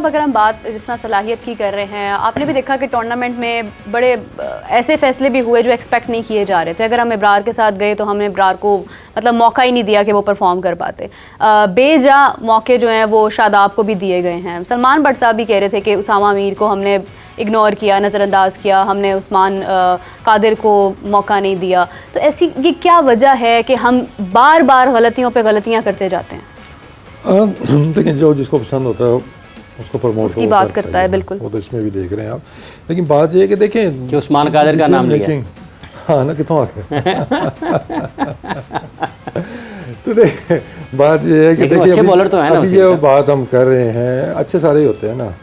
साहब, अगर हम बात जिस तरह सलाहियत की कर रहे हैं, आपने भी देखा कि टूर्नामेंट में बड़े ऐसे फैसले भी हुए जो एक्सपेक्ट नहीं किए जा रहे थे। अगर हम इब्रार के साथ गए तो हमने इब्रार को मतलब मौका ही नहीं दिया कि वो परफॉर्म कर पाते। बेजा मौके जो हैं वो शादाब को भी दिए गए हैं। सलमान बट साहब भी कह रहे थे कि उसामा अमीर को हमने इग्नोर किया, नज़रअंदाज किया, हमने उस्मान कादिर को मौका नहीं दिया। तो ऐसी ये क्या वजह है कि हम बार बार गलतियों पे गलतियां करते जाते हैं? देखिए, जो जिसको पसंद होता है उसको प्रमोट उसकी बात करता है, बिल्कुल। वो तो इसमें भी देख रहे हैं आप। लेकिन बात ये है कि देखें कि उस्मान कादिर का नाम लिया, हाँ ना, कितों आ गया। तो देखिए बात ये है कि देखिए अच्छे बॉलर तो हैं ना, अभी ये बात हम कर रहे हैं, अच्छे सारे ही होते हैं ना,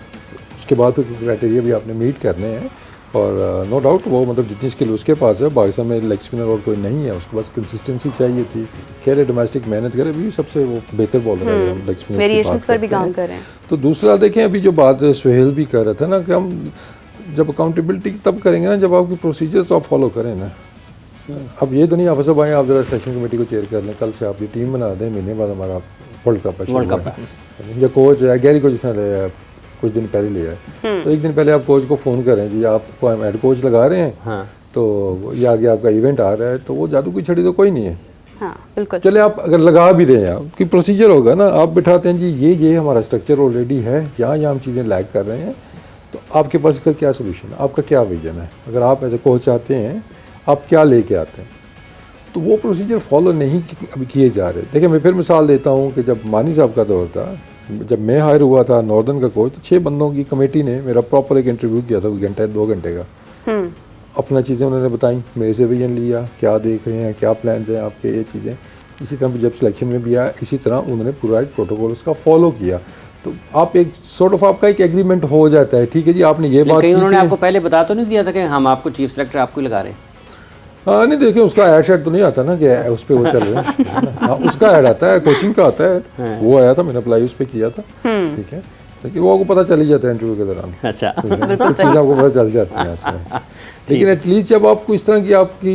उसके बाद तो क्राइटेरिया भी आपने मीट करने हैं। और नो डाउट वो मतलब जितनी स्किल उसके पास है, पाकिस्तान में लेग स्पिनर और कोई नहीं है, उसके पास कंसिस्टेंसी चाहिए थी, खेले डोमेस्टिक मेहनत करे, भी सबसे वो बेहतर बॉलर है हम लेग स्पिनर वेरिएशंस पर भी काम कर रहे हैं। तो दूसरा देखें, अभी जो बात सुहेल भी कर रहा था ना कि हम जब अकाउंटेबिलिटी तब करेंगे ना जब आपकी प्रोसीजर तो आप फॉलो करें ना। अब ये तो नहीं आप सब आए आप जरा सेलेक्शन कमेटी को चेयर कर लें, कल से आप ये टीम बना दें, महीने बाद हमारा वर्ल्ड कप है, या कोच है गैरी को जिसने लिया कुछ दिन पहले लिया है, तो एक दिन पहले आप कोच को फ़ोन करें जी आपको हम हेड कोच लगा रहे हैं, हाँ। तो ये आगे आपका इवेंट आ रहा है, तो वो जादू की छड़ी तो कोई नहीं है, हाँ, बिल्कुल। चले आप अगर लगा भी रहे हैं, आपकी प्रोसीजर होगा ना, आप बिठाते हैं जी ये हमारा स्ट्रक्चर ऑलरेडी है, यहाँ हम चीज़ें लैग कर रहे हैं, तो आपके पास इसका क्या सोल्यूशन है, आपका क्या विजन है, अगर आप एज ए कोच आते हैं आप क्या लेके आते हैं, तो वो प्रोसीजर फॉलो नहीं अभी किए जा रहे। देखिए मैं फिर मिसाल देता हूँ कि जब मानी साहब का दौर था, जब मैं हायर हुआ था नॉर्दर्न का कोच, तो 6 बंदों की कमेटी ने मेरा प्रॉपर एक इंटरव्यू किया था, 2 घंटे का, अपना चीज़ें उन्होंने बताई, मेरे से विजन लिया, क्या देख रहे हैं, क्या प्लान्स हैं आपके, ये चीज़ें। इसी तरह जब सिलेक्शन में भी आया, इसी तरह उन्होंने पूरा एक प्रोटोकॉल उसका फॉलो किया, तो आप एक सॉर्ट ऑफ आपका एक एग्रीमेंट हो जाता है, ठीक है जी आपने ये बात की, उन्होंने आपको पहले बता तो नहीं दिया था कि हम आपको चीफ सेलेक्टर आपको लगा रहे हैं? हाँ नहीं, देखिए उसका ऐड शेड तो नहीं आता ना कि उस पर वो चल रहा है, उसका ऐड आता है, कोचिंग का आता है, वो आया था, मैंने अप्लाई उस पर किया था, ठीक है, लेकिन वो आपको पता चल ही जाता है इंटरव्यू के दौरान, अच्छा कुछ चीज़ आपको पता चल जाती है ऐसे। लेकिन एटलीस्ट जब आपको इस तरह की आपकी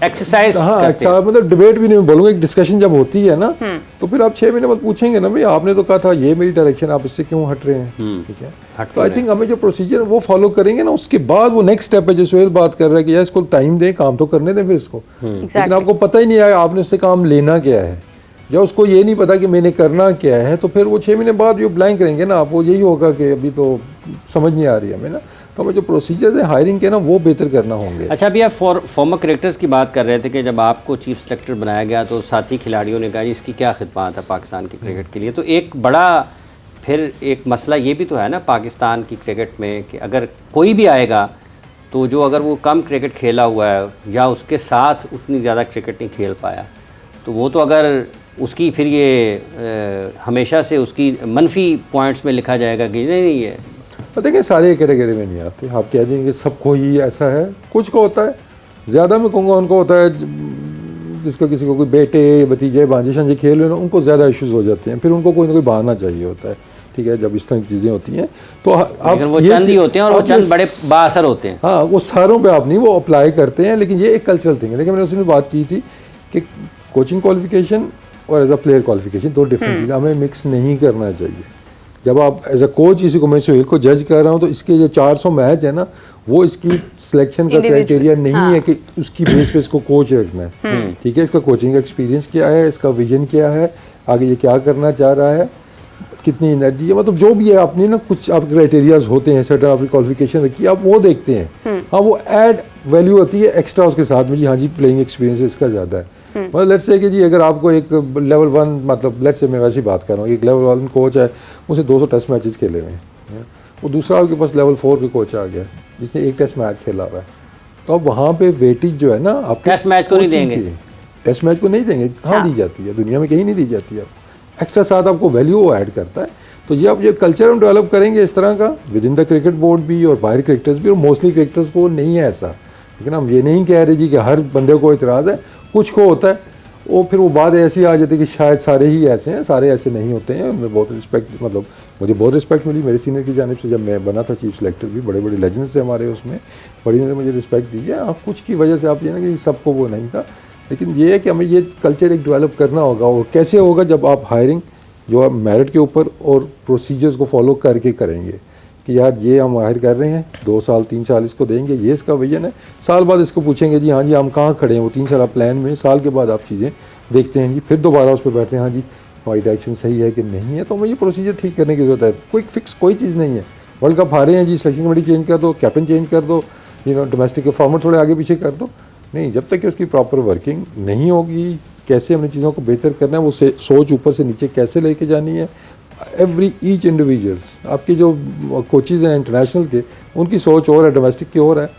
एक्सरसाइज, हाँ मतलब डिबेट भी नहीं बोलूँगा, एक डिस्कशन जब होती है ना, तो फिर आप 6 महीने बाद पूछेंगे ना भाई आपने तो कहा था ये मेरी डायरेक्शन, आप इससे क्यों हट रहे हैं, ठीक है। तो आई थिंक हमें जो प्रोसीजर वो फॉलो करेंगे ना, उसके बाद वो नेक्स्ट स्टेप है जो सुहेल बात कर रहा है कि यार इसको टाइम दें, काम तो करने दें फिर इसको, लेकिन आपको पता ही नहीं आया आपने उससे काम लेना क्या है, जब उसको ये नहीं पता कि मैंने करना क्या है, तो फिर वो 6 महीने बाद जो ब्लैंक रहेंगे ना आप, वो यही होगा कि अभी तो समझ नहीं आ रही है हमें ना, तो हमें जो प्रोसीजर्स है हायरिंग के ना वो बेहतर करना होंगे। अच्छा, अभी आप फॉर्मर क्रिकेटर्स की बात कर रहे थे कि जब आपको चीफ सेलेक्टर बनाया गया तो साथी खिलाड़ियों ने कहा इसकी क्या खिदमत है पाकिस्तान की क्रिकेट के लिए, तो एक बड़ा फिर एक मसला ये भी तो है ना पाकिस्तान की क्रिकेट में कि अगर कोई भी आएगा तो जो अगर वो कम क्रिकेट खेला हुआ है या उसके साथ उतनी ज़्यादा क्रिकेट नहीं खेल पाया, तो वो तो अगर उसकी फिर ये हमेशा से उसकी मनफी पॉइंट्स में लिखा जाएगा कि नहीं है। देखिए सारे कैटेगरी में नहीं आते, आप कह देंगे सबको ही ऐसा है, कुछ को होता है, ज़्यादा में कहूँगा उनको होता है जिसको किसी को कोई बेटे भतीजे भांजे शांजे खेल रहे ना, उनको ज़्यादा इश्यूज़ हो जाते हैं, फिर उनको कोई ना कोई बहाना चाहिए होता है, ठीक है, जब इस तरह की चीज़ें होती हैं तो आप वो चंद ही होते हैं और वो चंद बड़े बाअसर होते हैं, हाँ वो सारों पे आप नहीं वो अप्लाई करते हैं, लेकिन ये एक कल्चरल थिंग है। देखिए मैंने उसमें बात की थी कि कोचिंग क्वालिफिकेशन और as a player qualification 2 different चीज़ें, हमें मिक्स नहीं करना चाहिए। जब आप एज अ कोच इसी को मैं सुहेल को जज कर रहा हूँ, तो इसके जो 400 मैच है ना, वो इसकी सिलेक्शन का क्राइटेरिया नहीं है कि उसकी बेस पे इसको कोच रखना है, ठीक है, इसका कोचिंग एक्सपीरियंस क्या है, इसका विजन क्या है, आगे ये क्या करना चाह रहा है, कितनी एनर्जी है, मतलब जो भी है अपनी ना कुछ आप क्राइटेरियाज होते हैं, सर्टन आपकी क्वालिफिकेशन रखी है, आप वो देखते हैं, हाँ वो ऐड वैल्यू होती है एक्स्ट्रा उसके साथ में जी, हाँ जी प्लेइंग एक्सपीरियंस इसका ज़्यादा है। मतलब लेट्स से कि जी अगर आपको एक लेवल 1 मतलब लेट्स से मैं वैसी बात कर रहा हूँ, एक लेवल 1 कोच है, उसे 200 टेस्ट मैचेस खेले हुए हैं, वो दूसरा आपके पास लेवल 4 के कोच आ गया जिसने 1 टेस्ट मैच खेला हुआ है, तो अब वहाँ पे वेटेज जो है ना आप टेस्ट मैच को नहीं देंगे, टेस्ट मैच को नहीं देंगे, कहाँ दी जाती है दुनिया में, कहीं नहीं दी जाती है, एक्स्ट्रा साथ आपको वैल्यू वो ऐड करता है। तो ये आप ये कल्चर हम डेवलप करेंगे इस तरह का with in the cricket board भी और बाहर क्रिकेटर्स भी, और मोस्टली क्रिकेटर्स को नहीं है ऐसा, लेकिन हम ये नहीं कह रहे जी कि हर बंदे को इतराज़ है, कुछ को होता है, वो फिर वो बात ऐसी आ जाती है कि शायद सारे ही ऐसे हैं, सारे ऐसे नहीं होते हैं। मैं बहुत रिस्पेक्ट मतलब मुझे बहुत रिस्पेक्ट मिली मेरे सीनियर की जानिब से, जब मैं बना था चीफ सेलेक्टर भी बड़े बड़े लेजेंड्स थे हमारे उसमें, बड़ी ने मुझे रिस्पेक्ट दी है। आप कुछ की वजह से आप ये ना कि सबको वो नहीं था, लेकिन ये है कि हमें ये कल्चर एक डेवलप करना होगा। और कैसे होगा, जब आप हायरिंग जो आप मेरिट के ऊपर और प्रोसीजर्स को फॉलो करके करेंगे कि यार ये हम हायर कर रहे हैं, 2 साल 3 साल इसको देंगे, ये इसका विजन है, साल बाद इसको पूछेंगे जी हाँ जी हम कहाँ खड़े हैं, वो 3 साल प्लान में, साल के बाद आप चीज़ें देखते हैं जी, फिर दोबारा उस पर बैठते हैं हाँ जी हमारी डायरेक्शन सही है कि नहीं है, तो हमें ये प्रोसीजर ठीक करने की ज़रूरत है। कोई फिक्स कोई चीज़ नहीं है। वर्ल्ड कप हारे हैं जी, सिलेक्शन कमेटी चेंज कर दो, कैप्टन चेंज कर दो, डोमेस्टिक के फॉर्मेट थोड़े आगे पीछे कर दो, नहीं, जब तक कि उसकी प्रॉपर वर्किंग नहीं होगी, कैसे हमने चीज़ों को बेहतर करना है, वो सोच ऊपर से नीचे कैसे लेके जानी है, एवरी ईच इंडिविजुअल्स, आपके जो कोचेज़ हैं इंटरनेशनल के, उनकी सोच और है, डोमेस्टिक की और है,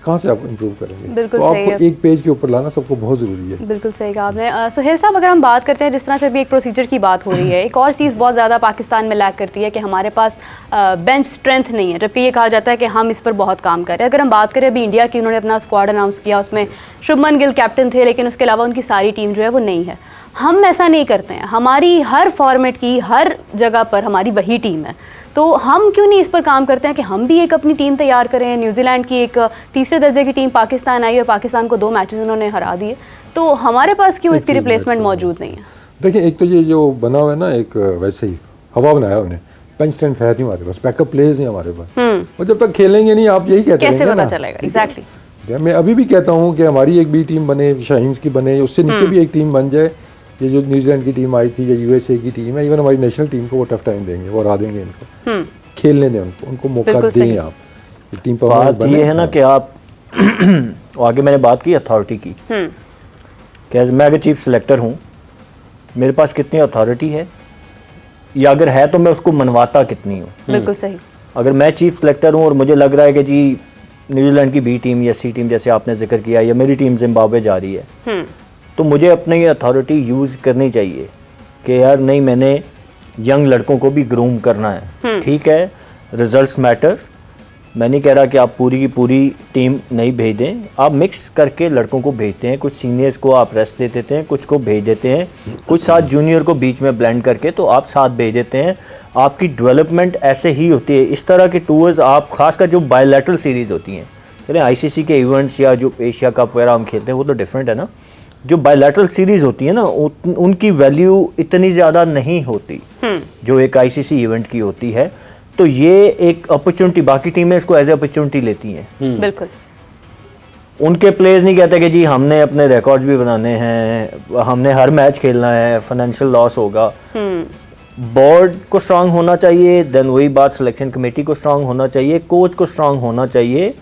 कहाँ से आप इम्प्रूव करेंगे। बिल्कुल तो सही आपको है। एक पेज के ऊपर लाना सबको बहुत ज़रूरी है। बिल्कुल सही कहा आपने। सुहेल साहब, अगर हम बात करते हैं जिस तरह से भी एक प्रोसीजर की बात हो रही है, एक और चीज़ बहुत ज़्यादा पाकिस्तान में लैक करती है कि हमारे पास बेंच स्ट्रेंथ नहीं है, जबकि ये कहा जाता है कि हम इस पर बहुत काम कर रहे हैं। अगर हम बात करें अभी इंडिया की, उन्होंने अपना स्क्वाड अनाउंस किया, उसमें शुभमन गिल कैप्टन थे, लेकिन उसके अलावा उनकी सारी टीम जो है वो नहीं है। हम ऐसा नहीं करते हैं, हमारी हर फॉर्मेट की हर जगह पर हमारी वही टीम है, तो हम क्यों नहीं इस पर काम करते हैं कि हम भी एक अपनी टीम तैयार करें। न्यूजीलैंड की एक तीसरे दर्जे की टीम पाकिस्तान आई और पाकिस्तान को 2 मैचेस उन्होंने हरा दिए, तो हमारे पास क्यों इसकी रिप्लेसमेंट मौजूद नहीं है। देखिए, एक तो ये जो बना हुआ है ना, एक वैसे ही हवा बनाया उन्हें, बेंच स्ट्रेंथ है नहीं हमारे पास, बैकअप प्लेयर्स नहीं हमारे पास, और जब तक खेलेंगे नहीं आप यही कहते हैं कैसे पता चलेगा। एग्जैक्टली, मैं अभी भी कहता हूँ कि हमारी एक बी टीम बने, शाहीन्स की बने, उससे नीचे भी एक टीम बन जाए। ये जो न्यूजीलैंड की टीम आई थी या यूएसए की टीम है, इवन हमारी नेशनल टीम को वो टफ टाइम देंगे, वो हरा देंगे इनको, खेलने दें उनको मौका दें आप। टीम पर बात ये है ना कि आप आगे मैंने बात की अथॉरिटी की, कि मैं अगर चीफ सिलेक्टर हूँ, मेरे पास कितनी अथॉरिटी है, या अगर है तो मैं उसको मनवाता कितनी हूँ। बिल्कुल सही। अगर मैं चीफ सिलेक्टर हूँ और मुझे लग रहा है कि जी न्यूजीलैंड की बी टीम या सी टीम जैसे आपने जिक्र किया, या मेरी टीम जिम्बाब्वे जा रही है, तो मुझे अपनी अथॉरिटी यूज़ करनी चाहिए कि यार नहीं, मैंने यंग लड़कों को भी ग्रूम करना है। ठीक है, रिजल्ट्स मैटर, मैं नहीं कह रहा कि आप पूरी की पूरी टीम नहीं भेज दें, आप मिक्स करके लड़कों को भेजते हैं, कुछ सीनियर्स को आप रेस्ट दे देते हैं, कुछ को भेज देते हैं, कुछ साथ जूनियर को बीच में ब्लेंड करके तो आप साथ भेज देते हैं। आपकी डेवलपमेंट ऐसे ही होती है। इस तरह के टूर्स आप, खासकर जो बायलैटरल सीरीज़ होती हैं, चलें आईसीसी के इवेंट्स या जो एशिया कप वगैरह हम खेलते हैं वो तो डिफरेंट है ना, जो बायलैटरल सीरीज़ होती है ना, उनकी वैल्यू इतनी ज़्यादा नहीं होती जो एक आईसीसी इवेंट की होती है। तो ये एक अपॉर्चुनिटी, बाकी टीमें इसको एज ए अपॉर्चुनिटी लेती हैं। बिल्कुल, उनके प्लेयर्स नहीं कहते कि जी हमने अपने रिकॉर्ड्स भी बनाने हैं, हमने हर मैच खेलना है, फाइनेंशियल लॉस होगा। बोर्ड को स्ट्रांग होना चाहिए, देन वही बात सिलेक्शन कमेटी को स्ट्रांग होना चाहिए, कोच को स्ट्रांग होना चाहिए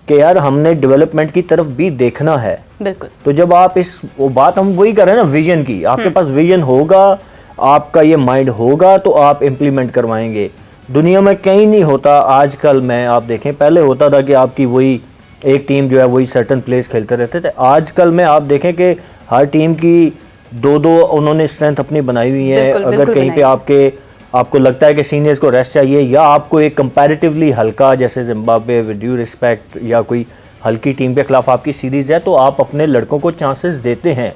कि यार हमने डेवलपमेंट की तरफ भी देखना है। बिल्कुल। तो जब आप वो बात हम वही कर रहे हैं ना, विजन की, आपके पास विजन होगा, आपका ये माइंड होगा, तो आप इम्प्लीमेंट करवाएंगे। दुनिया में कहीं नहीं होता आजकल में, आप देखें पहले होता था कि आपकी वही एक टीम जो है वही सर्टन प्लेयर्स खेलते रहते थे। आजकल में आप देखें कि हर टीम की 2-2 उन्होंने स्ट्रेंथ अपनी बनाई हुई है। अगर कहीं पे आपको लगता है कि सीनियर्स को रेस्ट चाहिए, या आपको एक कंपैरेटिवली हल्का, जैसे जिम्बाब्वे विद ड्यू रिस्पेक्ट, या कोई हल्की टीम के खिलाफ आपकी सीरीज है, तो आप अपने लड़कों को चांसेस देते हैं।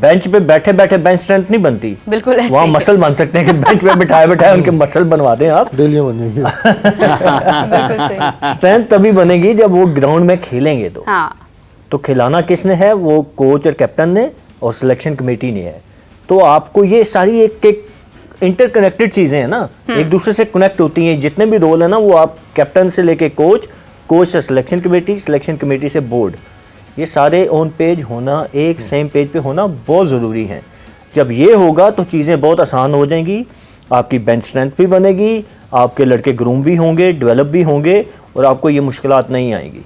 बेंच पे बैठे बैठे बेंच स्ट्रेंथ नहीं बनती, बिल्कुल वहाँ मसल बन सकते हैं कि बेंच पे बिठाए बिठाए उनके मसल बनवा दें आप। डेली बनेगी। बिल्कुल सही। स्ट्रेंथ तभी बनेगी जब वो ग्राउंड में खेलेंगे। तो खिलाना किसने है, वो कोच और कैप्टन ने और सिलेक्शन कमेटी ने है। तो आपको ये सारी एक इंटरकनेक्टेड चीजें हैं ना, एक दूसरे से कनेक्ट होती हैं। जितने भी रोल है ना, वो आप कैप्टन से लेके कोच से सिलेक्शन कमेटी से बोर्ड, ये सारे ऑन पेज होना, एक सेम पेज पे होना बहुत ज़रूरी है। जब ये होगा तो चीज़ें बहुत आसान हो जाएंगी, आपकी बेंच स्ट्रेंथ भी बनेगी, आपके लड़के ग्रूम भी होंगे, डेवलप भी होंगे, और आपको ये मुश्किलात नहीं आएंगी।